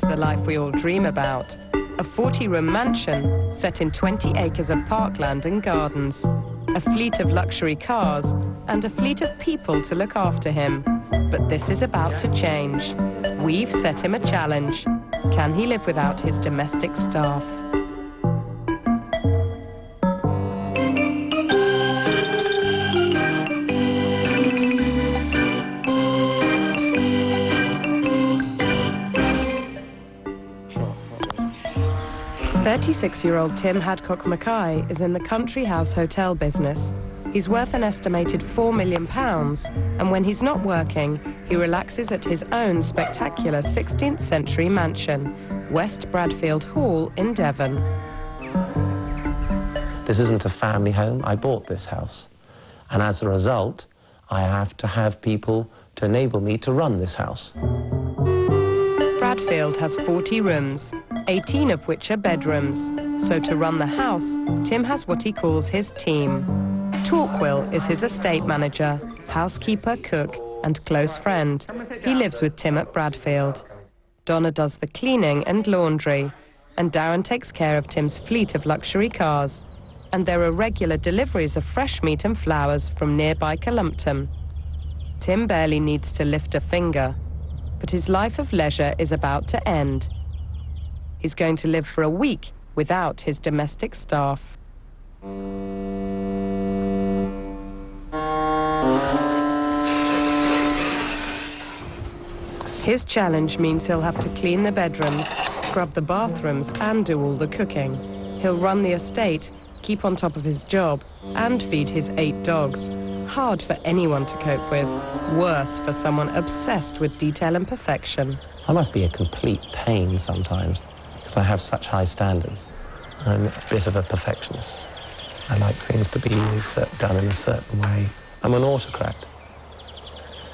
the life we all dream about. A 40-room mansion set in 20 acres of parkland and gardens, a fleet of luxury cars, and a fleet of people to look after him. But this is about to change. We've set him a challenge. Can he live without his domestic staff? "36-year-old Tim Hadcock-MacKay is in the country house hotel business. He's worth an estimated £4 million, and when he's not working, he relaxes at his own spectacular 16th century mansion, West Bradfield Hall in Devon. This isn't a family home. I bought this house. And as a result, I have to have people to enable me to run this house. Bradfield has 40 rooms, 18 of which are bedrooms. So to run the house, Tim has what he calls his team. Torquil is his estate manager, housekeeper, cook, and close friend. He lives with Tim at Bradfield. Donna does the cleaning and laundry, and Darren takes care of Tim's fleet of luxury cars. And there are regular deliveries of fresh meat and flowers from nearby Columpton. Tim barely needs to lift a finger, but his life of leisure is about to end. He's going to live for a week without his domestic staff. His challenge means he'll have to clean the bedrooms, scrub the bathrooms, and do all the cooking. He'll run the estate, keep on top of his job, and feed his 8 dogs. Hard for anyone to cope with. Worse for someone obsessed with detail and perfection. I must be a complete pain sometimes, because I have such high standards. I'm a bit of a perfectionist. I like things to be done in a certain way. I'm an autocrat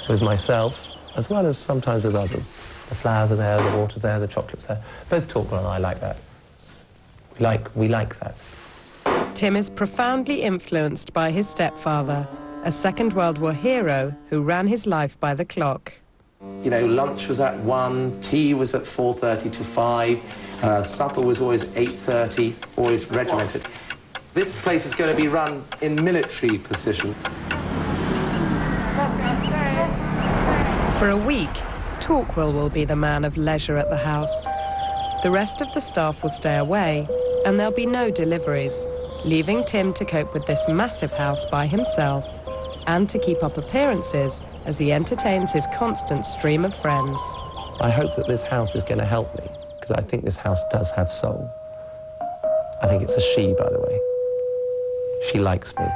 with myself, as well as sometimes with others. The flowers are there, the water's there, the chocolate's there. Both Torquil and I like that. We like that. Tim is profoundly influenced by his stepfather, a Second World War hero who ran his life by the clock. You know, lunch was at 1, tea was at 4:30 to 5, supper was always 8:30, always regimented. This place is going to be run in military precision. For a week, Torquil will be the man of leisure at the house. The rest of the staff will stay away, and there'll be no deliveries, leaving Tim to cope with this massive house by himself, and to keep up appearances as he entertains his constant stream of friends. I hope that this house is going to help me, because I think this house does have soul. I think it's a she, by the way. She likes me.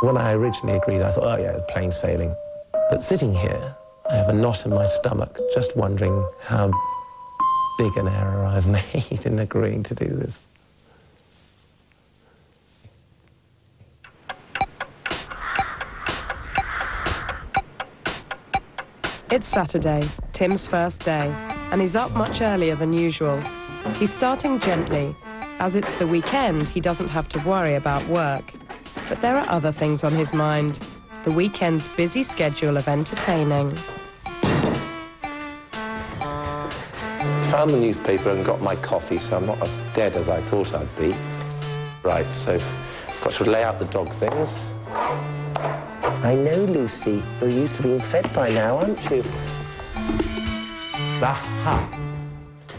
When I originally agreed, I thought, oh yeah, plain sailing. But sitting here, I have a knot in my stomach, just wondering how big an error I've made in agreeing to do this. It's Saturday, Tim's first day, and he's up much earlier than usual. He's starting gently. As it's the weekend, he doesn't have to worry about work. But there are other things on his mind. The weekend's busy schedule of entertaining. Found the newspaper and got my coffee, so I'm not as dead as I thought I'd be. Right, so got to lay out the dog things. I know, Lucy. You're used to being fed by now, aren't you? Aha!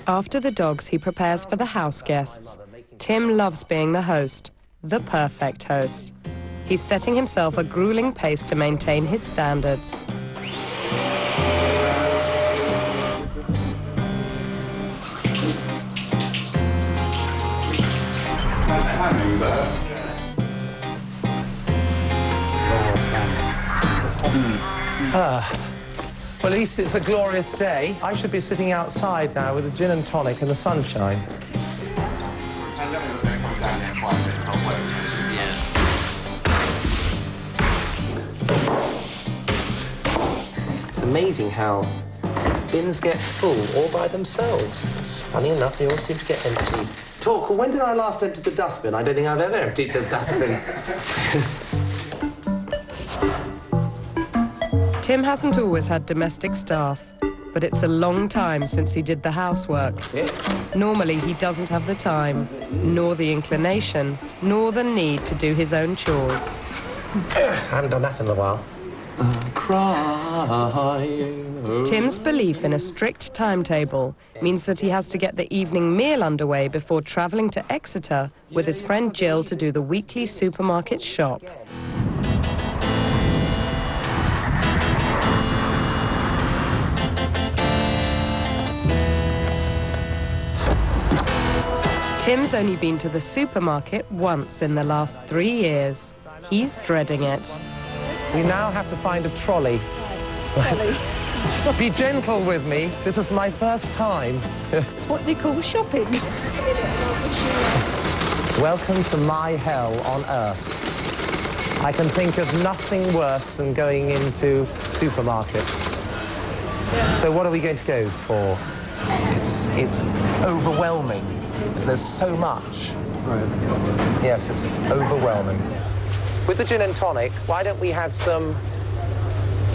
After the dogs, he prepares for the house guests. Tim loves being the host, the perfect host. He's setting himself a grueling pace to maintain his standards. Well, at least it's a glorious day. I should be sitting outside now with a gin and tonic in the sunshine. It's amazing how bins get full all by themselves. It's funny enough, they all seem to get emptied. Torquil, when did I last empty the dustbin? I don't think I've ever emptied the dustbin. Tim hasn't always had domestic staff, but it's a long time since he did the housework. Normally, he doesn't have the time, nor the inclination, nor the need to do his own chores. I haven't done that in a while. Crying. Tim's belief in a strict timetable means that he has to get the evening meal underway before travelling to Exeter with his friend Jill to do the weekly supermarket shop. Tim's only been to the supermarket once in the last 3 years. He's dreading it. We now have to find a trolley. Be gentle with me. This is my first time. It's what they call shopping. Welcome to my hell on earth. I can think of nothing worse than going into supermarkets. So what are we going to go for? It's overwhelming. There's so much. Right. Yes, it's overwhelming. With the gin and tonic, why don't we have some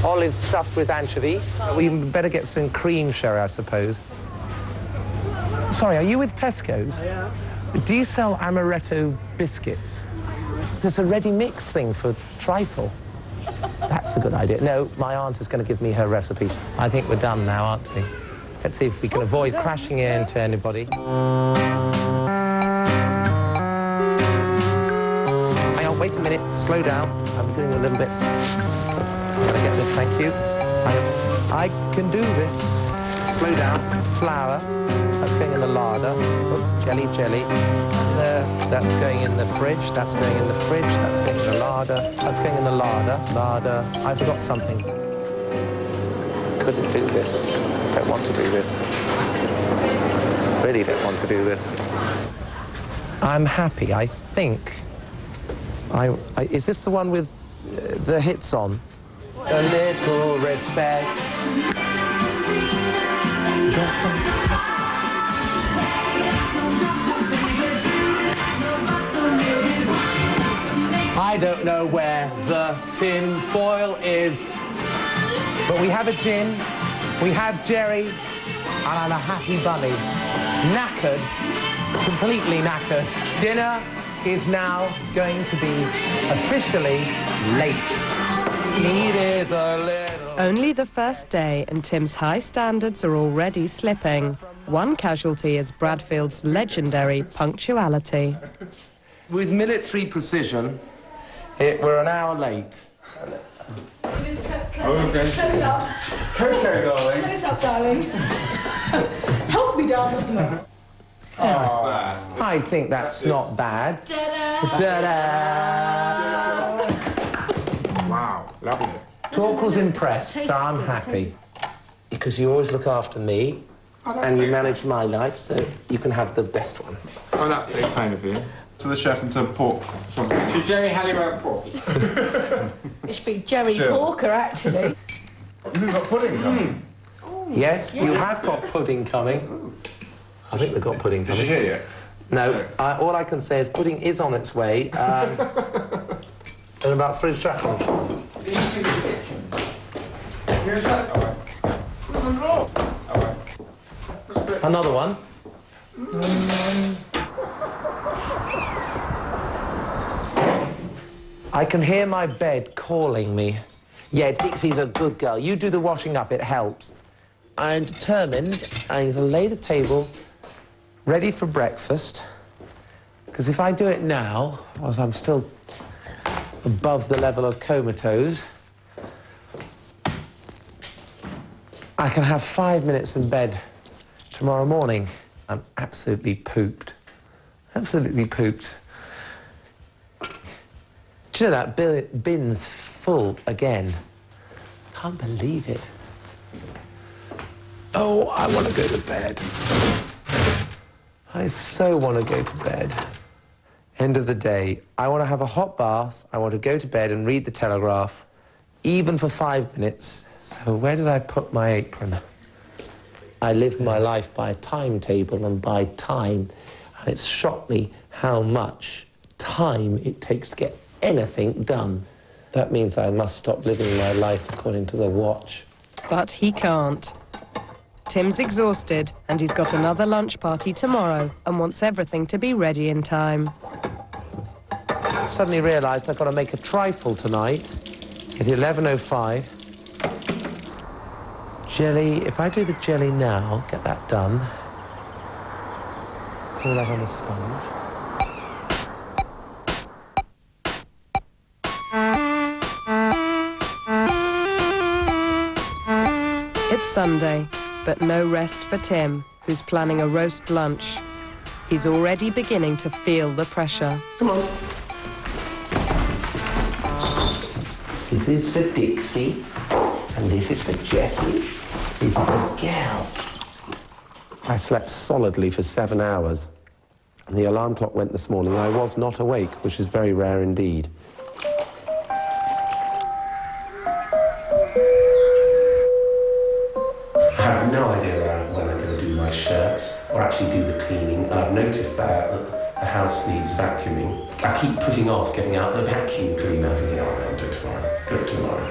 olives stuffed with anchovy? We better get some cream sherry, I suppose. Sorry, are you with Tesco's? Yeah. Do you sell amaretto biscuits? There's a ready mix thing for trifle. That's a good idea. No, my aunt is going to give me her recipe. I think we're done now, aren't we? Let's see if we can avoid crashing into anybody. Hang on, wait a minute. Slow down. I'm doing a little bit. I'm going to get this, thank you. I can do this. Slow down. Flour. That's going in the larder. Oops, jelly. There. That's going in the fridge. That's going in the fridge. That's going in the larder. That's going in the larder. I forgot something. Couldn't do this. Don't want to do this. Really don't want to do this. I'm happy. I think. Is this the one with the hits on? A little respect. I don't know where the tin foil is, but we have a gin, we have Jerry, and I'm a happy bunny. Knackered, completely knackered. Dinner is now going to be officially late. It is a little... Only the first day, and Tim's high standards are already slipping. One casualty is Bradfield's legendary punctuality. With military precision, we're an hour late. Close up. Okay, darling. Close up, darling. Help me down this morning. I think that's not bad. Ta-da! Wow, lovely. Torquil's impressed, so I'm happy. Because you always look after me, and you manage my life, so you can have the best one. Oh, that's very kind of you. To the chef and to pork. To Jerry Halliwell Porky. It should be Jerry Porker, actually. You've got pudding coming. Yes, you have got pudding coming. I think we've got pudding Did you coming. hear yet? No, all I can say is pudding is on its way. In about 3 seconds. Another one. I can hear my bed calling me. Yeah, Dixie's a good girl. You do the washing up, it helps. I'm determined. I'm going to lay the table ready for breakfast. Because if I do it now, whilst I'm still above the level of comatose, I can have 5 minutes in bed tomorrow morning. I'm absolutely pooped. Absolutely pooped. Do you know that bin's full again? Can't believe it. Oh, I want to go to bed. I so want to go to bed. End of the day, I want to have a hot bath, I want to go to bed and read the Telegraph, even for 5 minutes. So where did I put my apron? I live my life by a timetable and by time, and it's shocked me how much time it takes to get anything done. That means I must stop living my life according to the watch. But he can't. Tim's exhausted and he's got another lunch party tomorrow and wants everything to be ready in time. I suddenly realised I've got to make a trifle tonight at 11:05. Jelly, if I do the jelly now, get that done. Pour that on the sponge. It's Sunday, but no rest for Tim, who's planning a roast lunch. He's already beginning to feel the pressure. Come on. This is for Dixie, and this is for Jessie. He's a good girl. I slept solidly for 7 hours. And the alarm clock went this morning. I was not awake, which is very rare indeed. I have no idea when I'm going to do my shirts or actually do the cleaning. And I've noticed that the house needs vacuuming. I keep putting off getting out the vacuum cleaner, thinking, oh, no, I'll do it tomorrow. Do it tomorrow.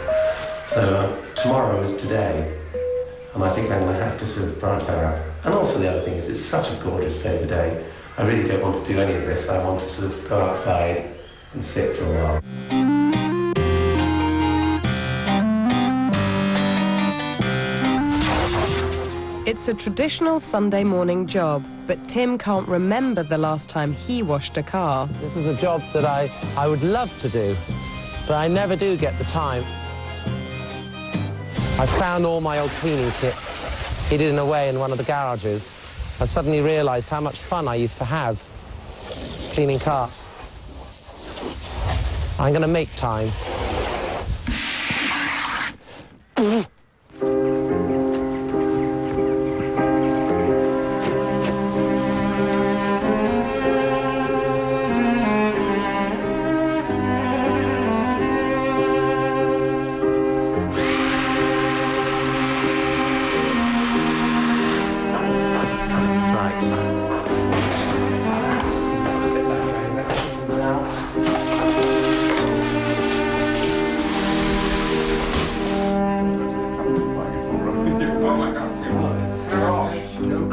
So tomorrow is today. And I think I'm going to have to sort of branch that out. And also the other thing is, it's such a gorgeous day today. I really don't want to do any of this. I want to sort of go outside and sit for a while. It's a traditional Sunday morning job, but Tim can't remember the last time he washed a car. This is a job that I would love to do, but I never do get the time. I found all my old cleaning kit hidden away in one of the garages. I suddenly realised how much fun I used to have cleaning cars. I'm going to make time.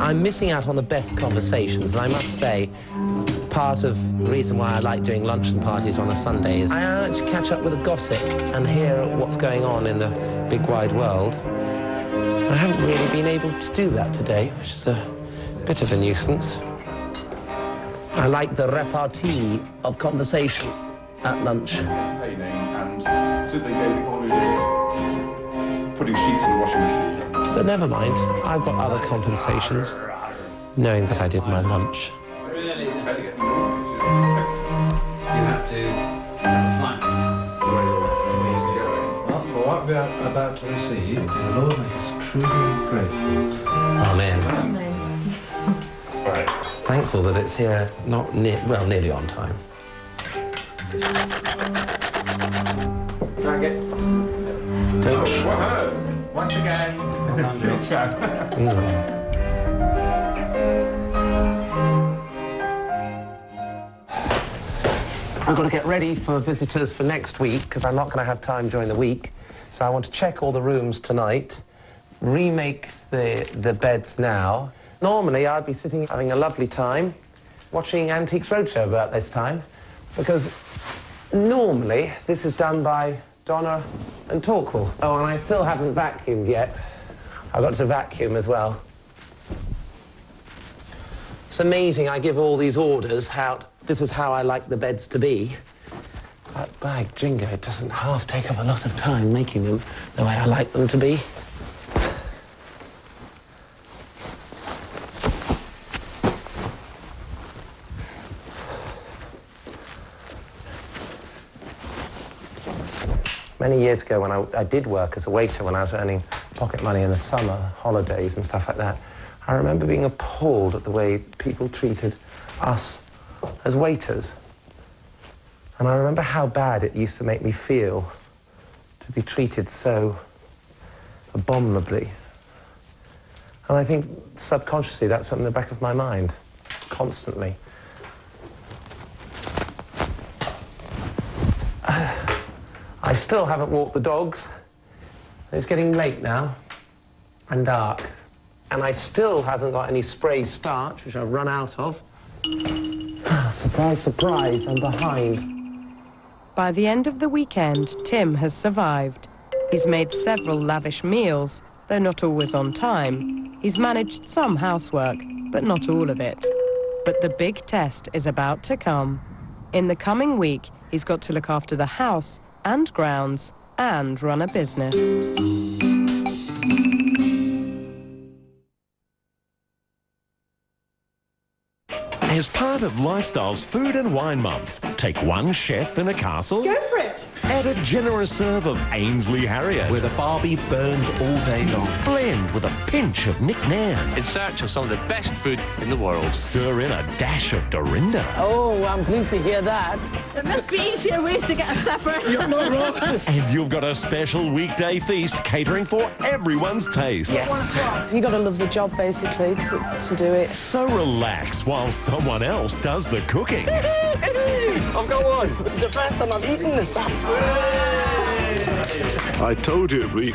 I'm missing out on the best conversations, and I must say, part of the reason why I like doing luncheon parties on a Sunday is I actually catch up with the gossip and hear what's going on in the big wide world. I haven't really been able to do that today, which is a bit of a nuisance. I like the repartee of conversation at lunch. Entertaining, and as soon as they go, they want to do putting sheets in the washing machine. But never mind, I've got other compensations, knowing that I did my lunch. Really? You have to have a flight. Well, for what we are about to receive, the Lord make us truly grateful. Amen. Right. Thankful that it's here, not nearly on time. Drag it. Don't. Once again. Good chat. I've got to get ready for visitors for next week because I'm not going to have time during the week. So I want to check all the rooms tonight, remake the beds now. Normally I'd be sitting having a lovely time watching Antiques Roadshow about this time because normally this is done by Donna and Torquil. Oh, and I still haven't vacuumed yet. I've got to vacuum as well. It's amazing, I give all these orders out. This is how I like the beds to be. But by jingo, it doesn't half take up a lot of time making them the way I like them to be. Many years ago when I did work as a waiter, when I was earning pocket money in the summer, holidays and stuff like that, I remember being appalled at the way people treated us as waiters. And I remember how bad it used to make me feel to be treated so abominably. And I think subconsciously that's something in the back of my mind, constantly. I still haven't walked the dogs. It's getting late now and dark. And I still haven't got any spray starch, which I've run out of. Surprise, surprise, I'm behind. By the end of the weekend, Tim has survived. He's made several lavish meals, though not always on time. He's managed some housework, but not all of it. But the big test is about to come. In the coming week, he's got to look after the house and grounds and run a business. As part of Lifestyle's Food and Wine Month, take one chef in a castle. Go for it. Add a generous serve of Ainsley Harriet. Where the Barbie burns all day long. Blend with a pinch of Nick Nairn. In search of some of the best food in the world. Stir in a dash of Dorinda. Oh, I'm pleased to hear that. There must be easier ways to get a supper. You're not wrong. And you've got a special weekday feast catering for everyone's tastes. Yes. You got to love the job, basically, to do it. So relax while someone else does the cooking. I've got one. The first time I've eaten this stuff. I told you it'd be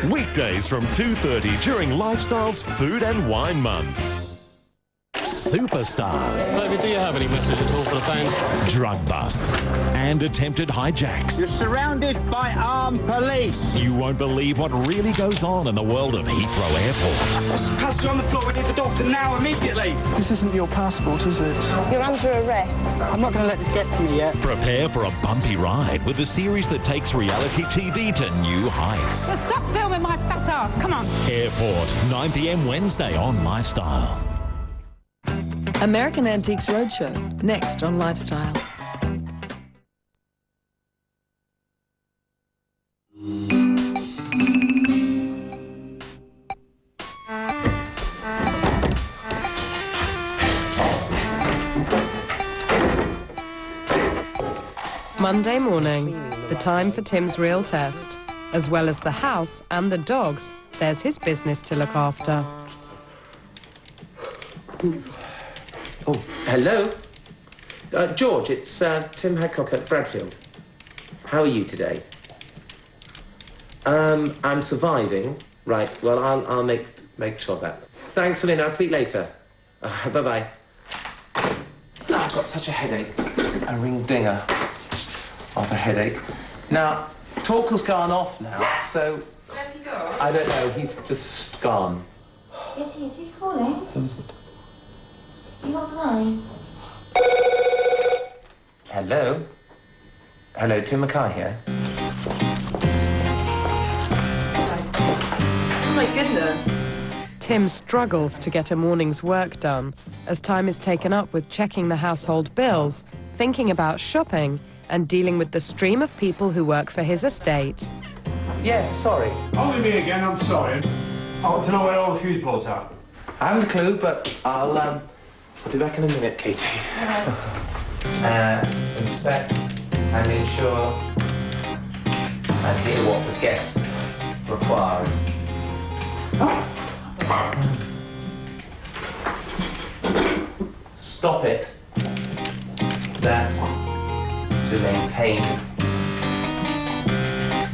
weekdays from 2:30 during Lifestyle's Food and Wine Month. Superstars. David, do you have any message at all for the fans? Drug busts and attempted hijacks. You're surrounded by armed police. You won't believe what really goes on in the world of Heathrow Airport. There's a passenger on the floor. We need the doctor now, immediately. This isn't your passport, is it? You're under arrest. I'm not going to let this get to me yet. Prepare for a bumpy ride with the series that takes reality TV to new heights. So stop filming my fat ass. Come on. Airport, 9 p.m. Wednesday on Lifestyle. American Antiques Roadshow, next on Lifestyle. Monday morning, the time for Tim's real test. As well as the house and the dogs, there's his business to look after. Oh, hello. George, it's Tim Hadcock at Bradfield. How are you today? I'm surviving. Right, well, I'll make sure of that. Thanks, Lynn. I'll speak later. Bye-bye. Oh, I've got such a headache. A ring dinger of a headache. Now, Torquil's gone off now, so... Where's he go? I don't know. He's just gone. Yes, he is. He's calling. Who's it? You're not lying. Hello? Hello, Tim MacKay here. Oh, my goodness. Tim struggles to get a morning's work done as time is taken up with checking the household bills, thinking about shopping, and dealing with the stream of people who work for his estate. Yes, sorry. Only me again, I'm sorry. I want to know where all the fuse bolts are. I haven't a clue, but I'll be back in a minute, Katie. Inspect and ensure and hear what the guest requires. Stop it. That to maintain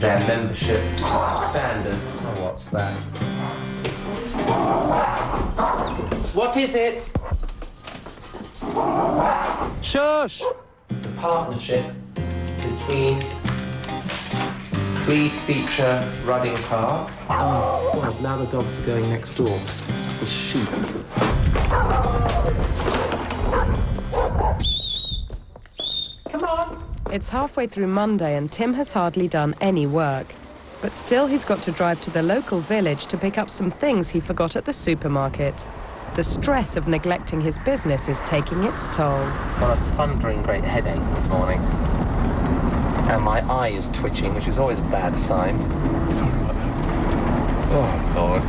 their membership standards. Oh, what's that? What is it? Shush! The partnership between Please Feature Rudding Park. Oh, well, now the dogs are going next door. It's a sheep. Come on! It's halfway through Monday and Tim has hardly done any work. But still he's got to drive to the local village to pick up some things he forgot at the supermarket. The stress of neglecting his business is taking its toll. Got a thundering great headache this morning. And my eye is twitching, which is always a bad sign. Sorry about that. Oh, Lord.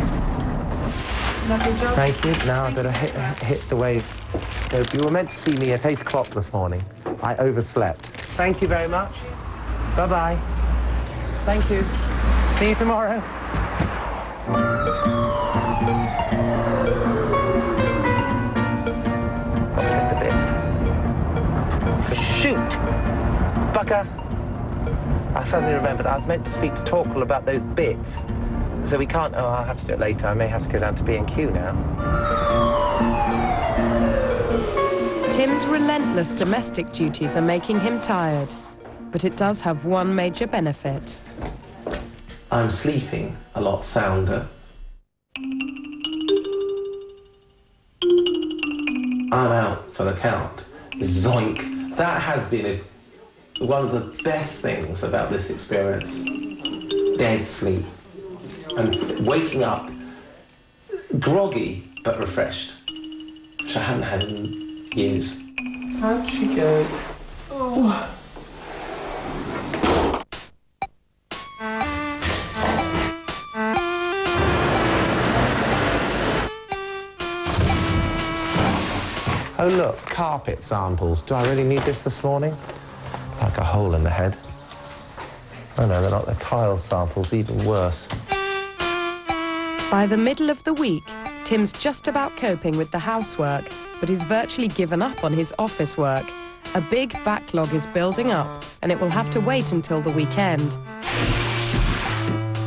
Thank you. Now I better hit the wave. You were meant to see me at 8 o'clock this morning. I overslept. Thank you very much. Bye-bye. Thank you. See you tomorrow. Got to get the bits. Shoot! Bugger! I suddenly remembered I was meant to speak to Torquil about those bits. So we can't... Oh, I'll have to do it later. I may have to go down to B&Q now. Tim's relentless domestic duties are making him tired, but it does have one major benefit. I'm sleeping a lot sounder. I'm out for the count. Zoink. That has been one of the best things about this experience. Dead sleep. And waking up groggy but refreshed, which I haven't had in years. How'd she go? Oh. Oh look, carpet samples. Do I really need this morning? Like a hole in the head. Oh no, they're not. They're tile samples, even worse. By the middle of the week, Tim's just about coping with the housework, but he's virtually given up on his office work. A big backlog is building up, and it will have to wait until the weekend.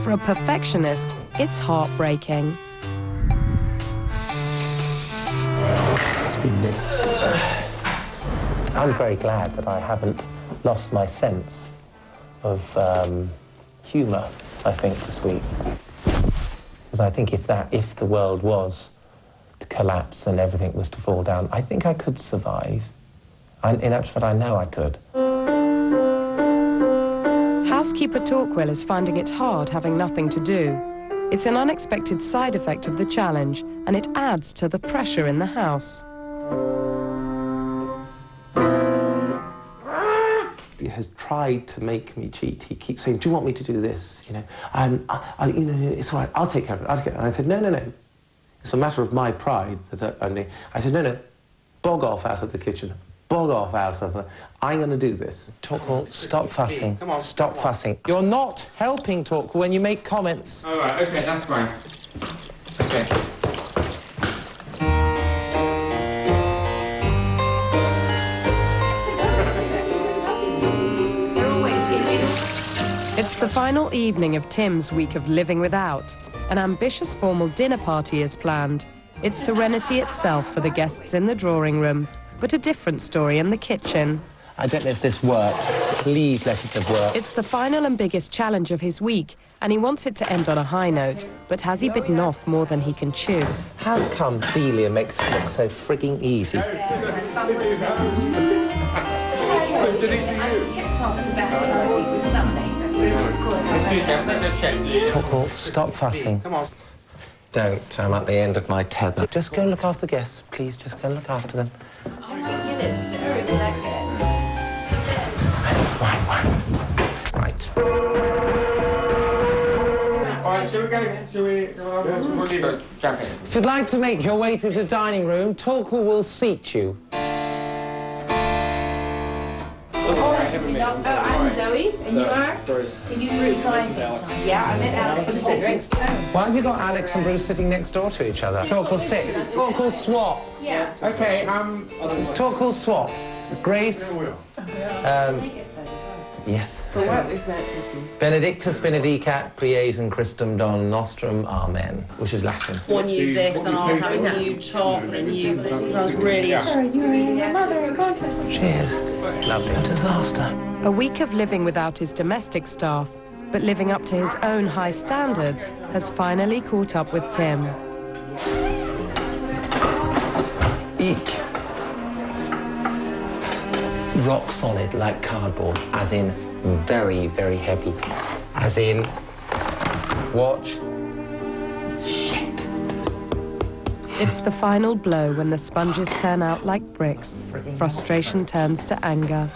For a perfectionist, it's heartbreaking. It's been me. I'm very glad that I haven't lost my sense of humour, I think, this week. Because I think if the world was to collapse and everything was to fall down, I think I could survive. In actual fact, I know I could. Housekeeper Torquil is finding it hard having nothing to do. It's an unexpected side effect of the challenge, and it adds to the pressure in the house. He has tried to make me cheat. He keeps saying, do you want me to do this? You know, you know, it's all right, I'll take care of it. And I said, no, no, no. It's a matter of my pride that I said, no, no, bog off out of the kitchen. Bog off out of the... I'm going to do this. Torquil, stop fussing. Come on, stop fussing. You're not helping, Torquil, when you make comments. All right, OK, that's fine. OK. It's the final evening of Tim's week of living without. An ambitious formal dinner party is planned. It's serenity itself for the guests in the drawing room, but a different story in the kitchen. I don't know if this worked. Please let it have worked. It's the final and biggest challenge of his week, and he wants it to end on a high note. But has he bitten off more than he can chew? How come Delia makes it look so frigging easy? Did he see you? Torquil, stop fussing. Come on. Don't. I'm at the end of my tether. Just go and look after the guests, please. Just go and look after them. Right. If you'd like to make your way to the dining room, Torquil will seat you. I'm Zoe, and you are? Bruce. And you Bruce. This is Alex. Yeah, I met Alex. Why have you got Alex and Bruce sitting next door to each other? Torquil, sit. Torquil, swap. Yeah. OK, Torquil, swap. Grace. Yes. Benedictus benedicat, praesum Christum Don Nostrum, Amen, which is Latin. One you this, and I'll have a new top and a new... Sounds really... Cheers. Lovely. A disaster. A week of living without his domestic staff, but living up to his own high standards, has finally caught up with Tim. Eek. Rock solid like cardboard, as in very, very heavy. As in, watch. Shit. It's the final blow when the sponges turn out like bricks. Frustration turns to anger.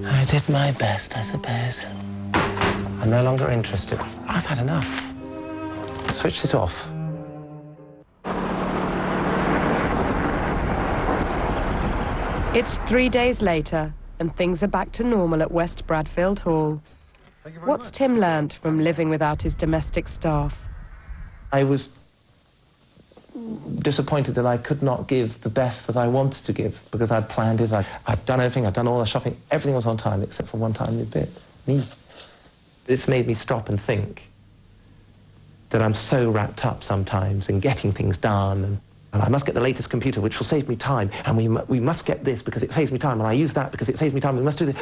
I did my best, I suppose. I'm no longer interested. I've had enough. Switched it off. It's 3 days later, and things are back to normal at West Bradfield Hall. What's Tim learnt from living without his domestic staff? I was disappointed that I could not give the best that I wanted to give, because I'd planned it, I'd done everything, I'd done all the shopping, everything was on time except for one tiny bit, me. It's made me stop and think, that I'm so wrapped up sometimes in getting things done, and I must get the latest computer, which will save me time, and we must get this because it saves me time, and I use that because it saves me time, we must do this.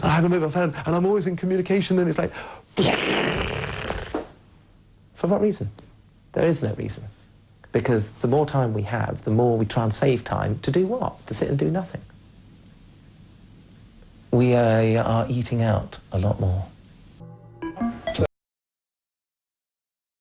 I have a mobile phone, and I'm always in communication, and it's like... For what reason? There is no reason. Because the more time we have, the more we try and save time to do what? To sit and do nothing. We are eating out a lot more.